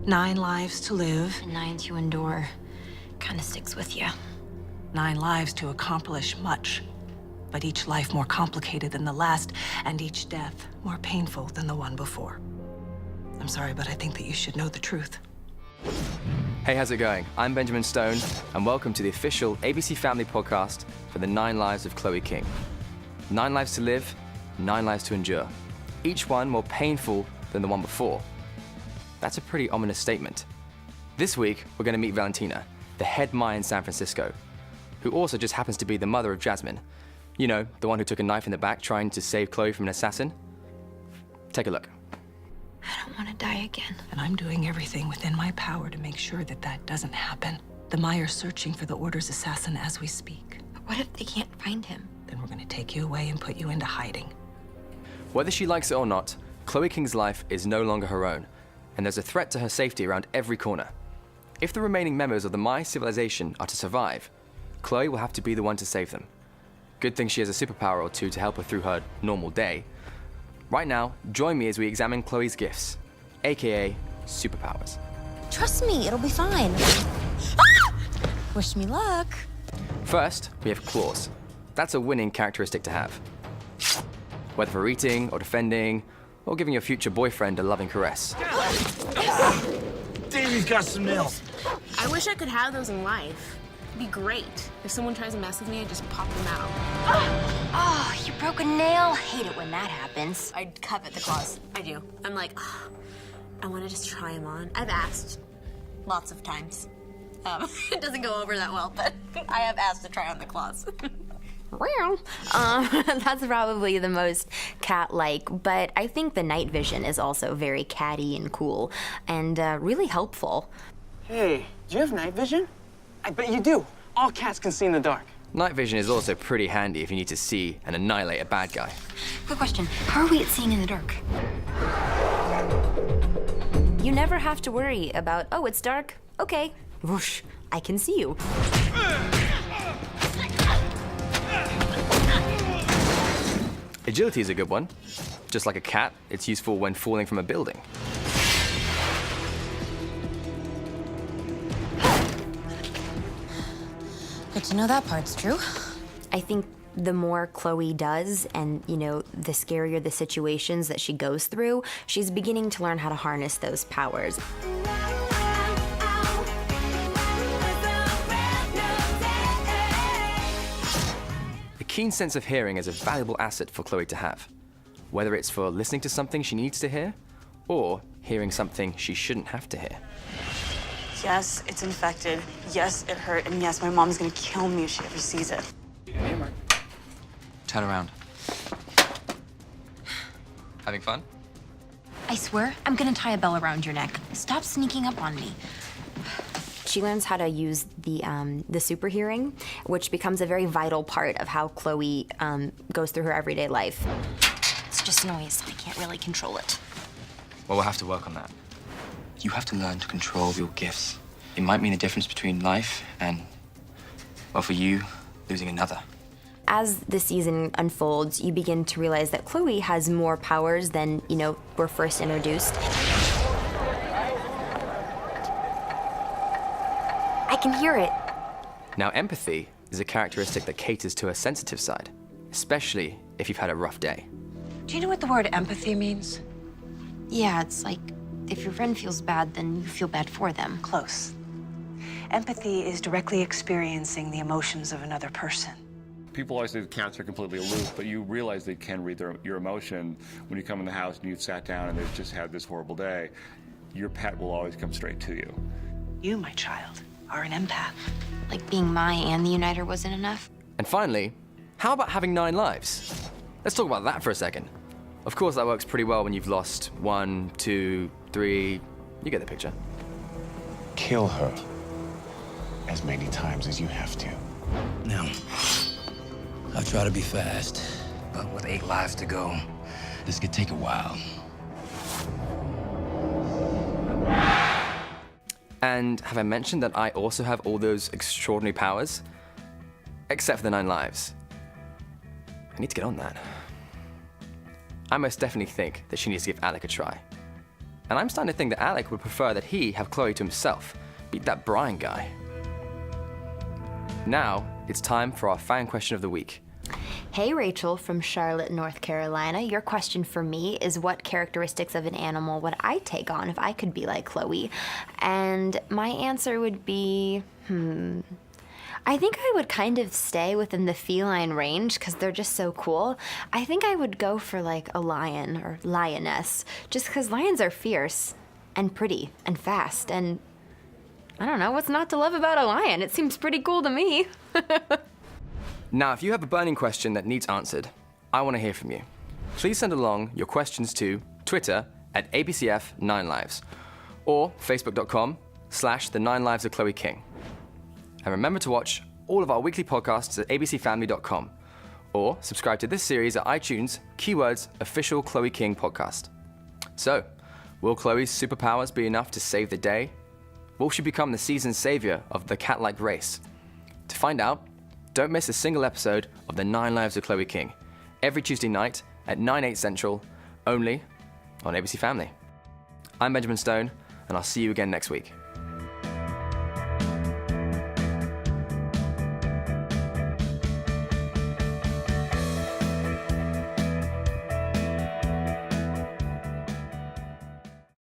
9 lives to live. And 9 to endure. Kind of sticks with you. 9 lives to accomplish much. But each life more complicated than the last, and each death more painful than the one before. I'm sorry, but I think that you should know the truth. Hey, how's it going? I'm Benjamin Stone, and welcome to the official ABC Family podcast for the 9 lives of Chloe King. 9 lives to live, 9 lives to endure. Each one more painful than the one before. That's a pretty ominous statement. This week, we're going to meet Valentina, the head Maya in San Francisco, who also just happens to be the mother of Jasmine. You know, the one who took a knife in the back trying to save Chloe from an assassin. Take a look. I don't want to die again. And I'm doing everything within my power to make sure that that doesn't happen. The Maya are searching for the Order's assassin as we speak. But what if they can't find him? Then we're going to take you away and put you into hiding. Whether she likes it or not, Chloe King's life is no longer her own, and there's a threat to her safety around every corner. If the remaining members of the Maya civilization are to survive, Chloe will have to be the one to save them. Good thing she has a superpower or two to help her through her normal day. Right now, join me as we examine Chloe's gifts, aka superpowers. Trust me, it'll be fine. Ah! Wish me luck. First, we have claws. That's a winning characteristic to have. Whether for eating or defending, or giving your future boyfriend a loving caress. Davey's got some nails. I wish I could have those in life. It'd be great. If someone tries to mess with me, I just pop them out. Oh, you broke a nail. Hate it when that happens. I covet the claws. I do. I'm like, oh, I want to just try them on. I've asked lots of times. It doesn't go over that well, but I have asked to try on the claws. That's probably the most cat-like, but I think the night vision is also very catty and cool, and really helpful. Hey, do you have night vision? I bet you do. All cats can see in the dark. Night vision is also pretty handy if you need to see and annihilate a bad guy. Quick question, how are we at seeing in the dark? You never have to worry about, oh, it's dark? Okay, whoosh, I can see you. Agility is a good one. Just like a cat, it's useful when falling from a building. Good to know that part's true. I think the more Chloe does and, you know, the scarier the situations that she goes through, she's beginning to learn how to harness those powers. A keen sense of hearing is a valuable asset for Chloe to have. Whether it's for listening to something she needs to hear, or hearing something she shouldn't have to hear. Yes, it's infected. Yes, it hurt. And yes, my mom's gonna kill me if she ever sees it. Turn around. Having fun? I swear, I'm gonna tie a bell around your neck. Stop sneaking up on me. She learns how to use the super hearing, which becomes a very vital part of how Chloe goes through her everyday life. It's just noise. I can't really control it. Well, we'll have to work on that. You have to learn to control your gifts. It might mean a difference between life and, well, for you, losing another. As the season unfolds, you begin to realize that Chloe has more powers than, you know, were first introduced. I can hear it. Now, empathy is a characteristic that caters to a sensitive side, especially if you've had a rough day. Do you know what the word empathy means? Yeah, it's like if your friend feels bad, then you feel bad for them. Close. Empathy is directly experiencing the emotions of another person. People always say that cats are completely aloof, but you realize they can read your emotion when you come in the house and you've sat down and they've just had this horrible day. Your pet will always come straight to you. You, my child, are an empath. Like being Maya and the Uniter wasn't enough? And finally, how about having 9 lives? Let's talk about that for a second. Of course, that works pretty well when you've lost 1, 2, 3, you get the picture. Kill her as many times as you have to. Now, I'll try to be fast, but with 8 lives to go, this could take a while. And have I mentioned that I also have all those extraordinary powers? Except for the 9 lives. I need to get on that. I most definitely think that she needs to give Alec a try. And I'm starting to think that Alec would prefer that he have Chloe to himself. Beat that Brian guy. Now, it's time for our fan question of the week. Hey, Rachel from Charlotte, North Carolina. Your question for me is, what characteristics of an animal would I take on if I could be like Chloe? And my answer would be, I think I would kind of stay within the feline range because they're just so cool. I think I would go for like a lion or lioness, just because lions are fierce and pretty and fast, and I don't know, what's not to love about a lion? It seems pretty cool to me. Now, if you have a burning question that needs answered, I want to hear from you. Please send along your questions to Twitter at ABCF9Lives or Facebook.com/The 9 Lives of Chloe King. And remember to watch all of our weekly podcasts at abcfamily.com or subscribe to this series at iTunes, keywords official Chloe King podcast. So, will Chloe's superpowers be enough to save the day? Will she become the season's savior of the cat-like race? To find out, don't miss a single episode of The 9 Lives of Chloe King, every Tuesday night at 9/8 Central, only on ABC Family. I'm Benjamin Stone, and I'll see you again next week.